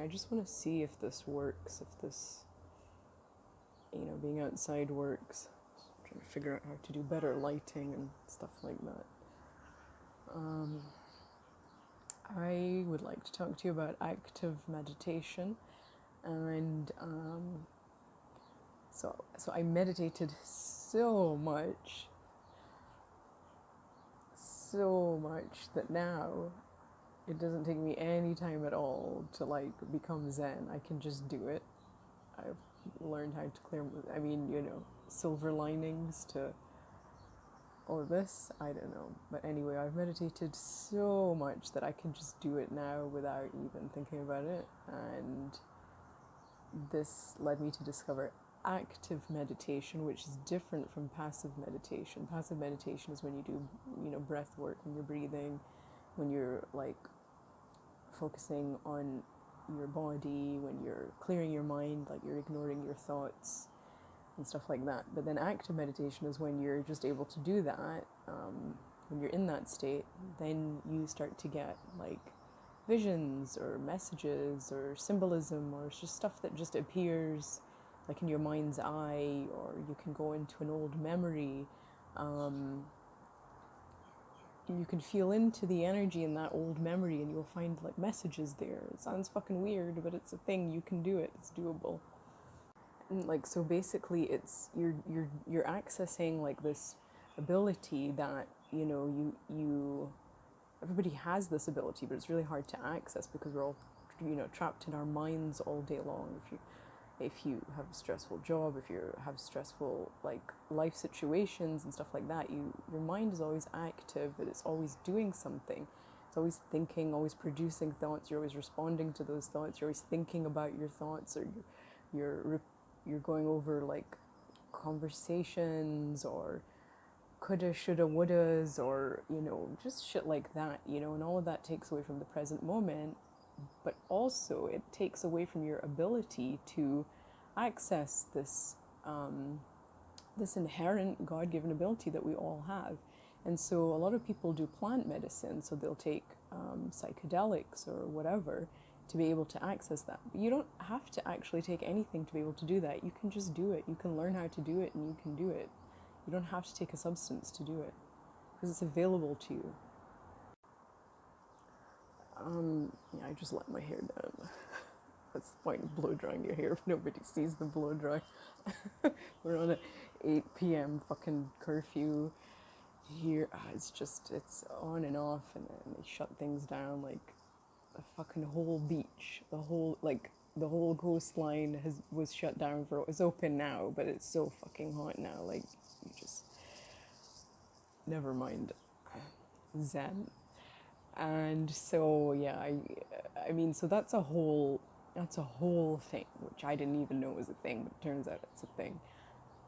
I just want to see if this works, if this, being outside works. I'm trying to figure out how to do better lighting and stuff like that. I would like to talk to you about active meditation, and so I meditated so much that now it doesn't take me any time at all to like become zen. I can just do it. I've learned how to clear, silver linings to all of this, I don't know. But anyway, I've meditated so much that I can just do it now without even thinking about it. And this led me to discover active meditation, which is different from passive meditation. Passive meditation is when you do, breath work, when you're breathing, when you're like focusing on your body, when you're clearing your mind, like you're ignoring your thoughts and stuff like that. But then active meditation is when you're just able to do that. When you're in that state, then you start to get like visions or messages or symbolism, or it's just stuff that just appears like in your mind's eye, or you can go into an old memory. You can feel into the energy in that old memory and you'll find like messages there. It sounds fucking weird, but it's a thing. You can do it. It's doable. And like, so basically it's you're accessing like this ability that you everybody has this ability, but it's really hard to access because we're all trapped in our minds all day long. If you have a stressful job, if you have stressful like life situations and stuff like that, your mind is always active, and it's always doing something. It's always thinking, always producing thoughts. You're always responding to those thoughts. You're always thinking about your thoughts, or you're going over like conversations or coulda, shoulda, wouldas, or just shit like that, and all of that takes away from the present moment. But also it takes away from your ability to access this this inherent God-given ability that we all have. And so a lot of people do plant medicine, so they'll take psychedelics or whatever to be able to access that. But you don't have to actually take anything to be able to do that. You can just do it. You can learn how to do it, and you can do it. You don't have to take a substance to do it because it's available to you. I just let my hair down. That's the point of blow drying your hair if nobody sees the blow dry. We're on a 8 p.m. fucking curfew here. It's on and off, and then they shut things down like a fucking whole beach. The whole coastline was shut down for. It's open now, but it's so fucking hot now. Like, you just never mind. Zen. And so yeah, I mean, so that's a whole thing, which I didn't even know was a thing, but it turns out it's a thing.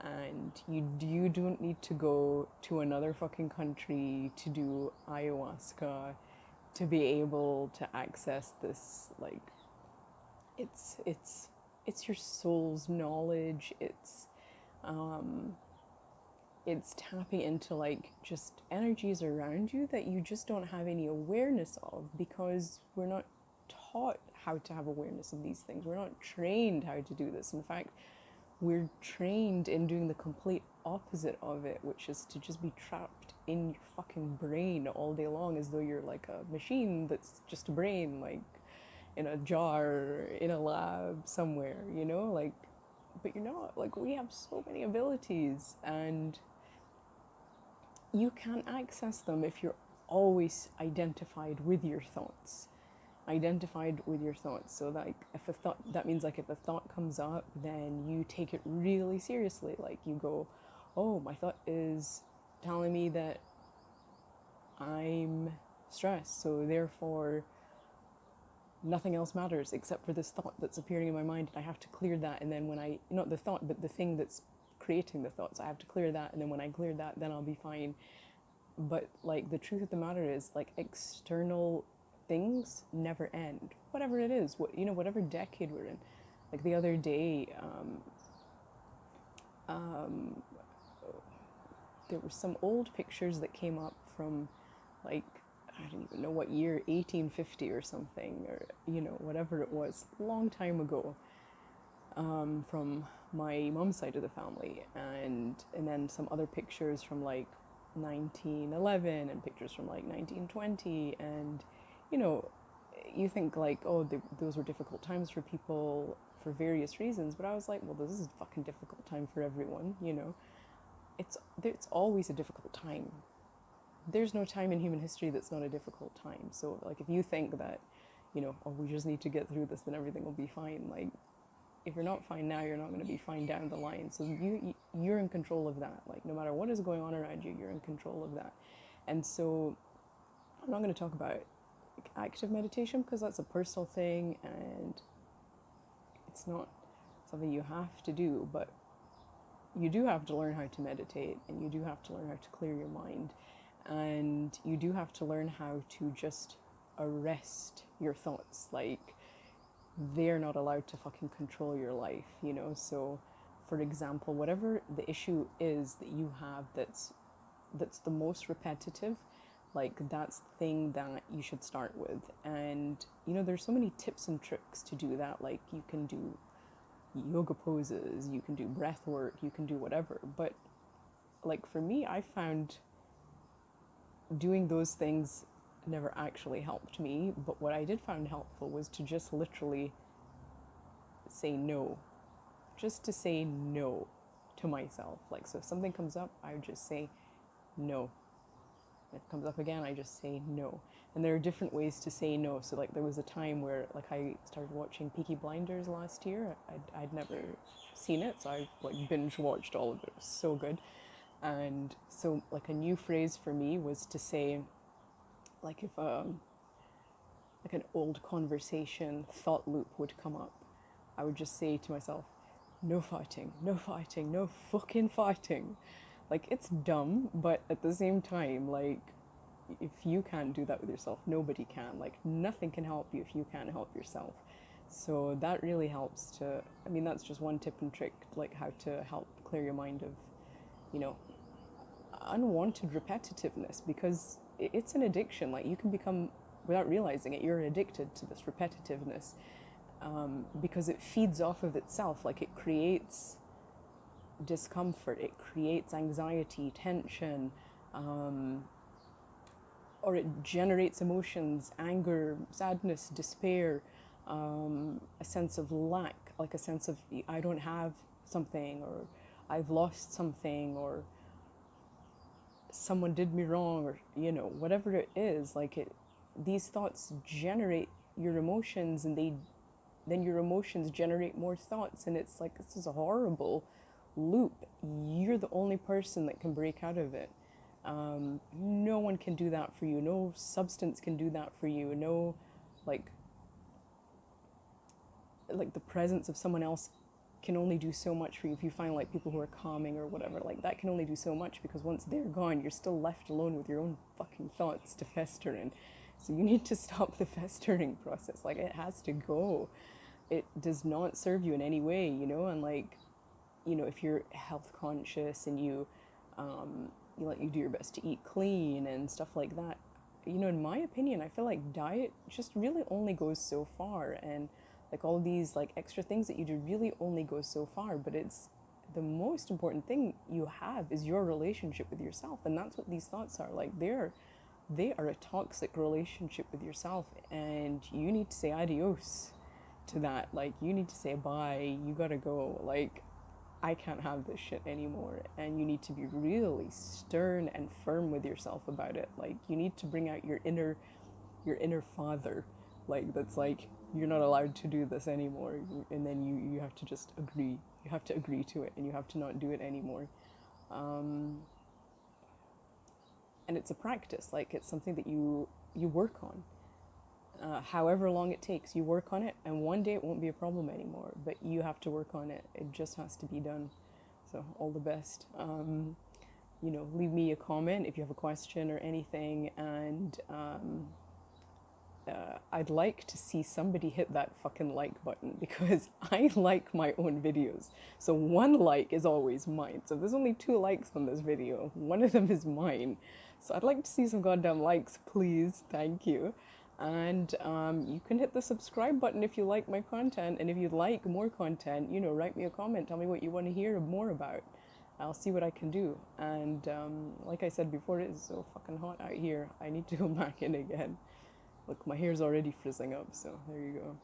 And you don't need to go to another fucking country to do ayahuasca to be able to access this. Like, it's your soul's knowledge. It's tapping into like just energies around you that you just don't have any awareness of, because we're not taught how to have awareness of these things. We're not trained how to do this. In fact, we're trained in doing the complete opposite of it, which is to just be trapped in your fucking brain all day long, as though you're like a machine that's just a brain, like in a jar, in a lab somewhere, like, but you're not. Like, we have so many abilities, and you can't access them if you're always identified with your thoughts. So that, like, that means like if a thought comes up, then you take it really seriously. Like, you go, oh, my thought is telling me that I'm stressed, so therefore nothing else matters except for this thought that's appearing in my mind, and I have to clear that. And then when not the thought, but the thing that's creating the thoughts, I have to clear that, and then when I clear that, then I'll be fine. But like, the truth of the matter is, like, external things never end, whatever it is, whatever decade we're in. Like, the other day, there were some old pictures that came up from like I don't even know what year, 1850 or something, or, you know, whatever it was, long time ago, from my mum's side of the family, and then some other pictures from like 1911 and pictures from like 1920, and you know, you think like, oh, those were difficult times for people for various reasons, but I was like, well, this is a fucking difficult time for everyone, you know. It's always a difficult time. There's no time in human history that's not a difficult time. So like, if you think that, you know, oh, we just need to get through this, then everything will be fine. Like, if you're not fine now, you're not going to be fine down the line. So you're in control of that. Like, no matter what is going on around you, you're in control of that. And so I'm not going to talk about like active meditation because that's a personal thing and it's not something you have to do, but you do have to learn how to meditate, and you do have to learn how to clear your mind, and you do have to learn how to just arrest your thoughts. Like, they're not allowed to fucking control your life, you know? So, for example, whatever the issue is that you have that's the most repetitive, like, that's the thing that you should start with. And, you know, there's so many tips and tricks to do that. Like, you can do yoga poses, you can do breath work, you can do whatever. But, like, for me, I found doing those things never actually helped me. But what I did find helpful was to just literally say no. Just to say no to myself. Like, so if something comes up, I would just say no. If it comes up again, I just say no. And there are different ways to say no. So like, there was a time where like I started watching Peaky Blinders last year. I'd never seen it, so I like binge watched all of it. It was so good. And so like, a new phrase for me was to say, like, if like an old conversation thought loop would come up, I would just say to myself, no fighting, no fighting, no fucking fighting. Like, it's dumb, but at the same time, like, if you can't do that with yourself, nobody can. Like, nothing can help you if you can't help yourself. So that really helps to, I mean, that's just one tip and trick, like, how to help clear your mind of, you know, unwanted repetitiveness, because it's an addiction. Like, you can become, without realizing it, you're addicted to this repetitiveness, because it feeds off of itself. Like, it creates discomfort, it creates anxiety, tension, or it generates emotions, anger, sadness, despair, a sense of lack, like a sense of I don't have something, or I've lost something, or someone did me wrong, or, you know, whatever it is. Like, these thoughts generate your emotions, and then your emotions generate more thoughts, and it's like, this is a horrible loop. You're the only person that can break out of it. No one can do that for you. No substance can do that for you. No, like the presence of someone else can only do so much for you. If you find like people who are calming or whatever, like, that can only do so much, because once they're gone, you're still left alone with your own fucking thoughts to fester in. So you need to stop the festering process. Like, it has to go. It does not serve you in any way, you know. And like, you know, if you're health conscious and you do your best to eat clean and stuff like that, you know, in my opinion, I feel like diet just really only goes so far, and like all these like extra things that you do really only goes so far. But it's the most important thing you have is your relationship with yourself, and that's what these thoughts are. Like, they are a toxic relationship with yourself, and you need to say adios to that. Like, you need to say bye. You gotta go. Like, I can't have this shit anymore. And you need to be really stern and firm with yourself about it. Like, you need to bring out your inner father, like, that's like, you're not allowed to do this anymore. And then you have to just agree. You have to agree to it, and you have to not do it anymore. And it's a practice. Like, it's something that you work on. However long it takes, you work on it, and one day it won't be a problem anymore, but you have to work on it. It just has to be done. So all the best. You know, leave me a comment if you have a question or anything, and I'd like to see somebody hit that fucking like button, because I like my own videos. So one like is always mine. So there's only 2 likes on this video. One of them is mine. So I'd like to see some goddamn likes, please. Thank you. And you can hit the subscribe button if you like my content. And if you'd like more content, you know, write me a comment. Tell me what you want to hear more about. I'll see what I can do. And like I said before, it is so fucking hot out here. I need to go back in again. Look, my hair's already frizzing up, so there you go.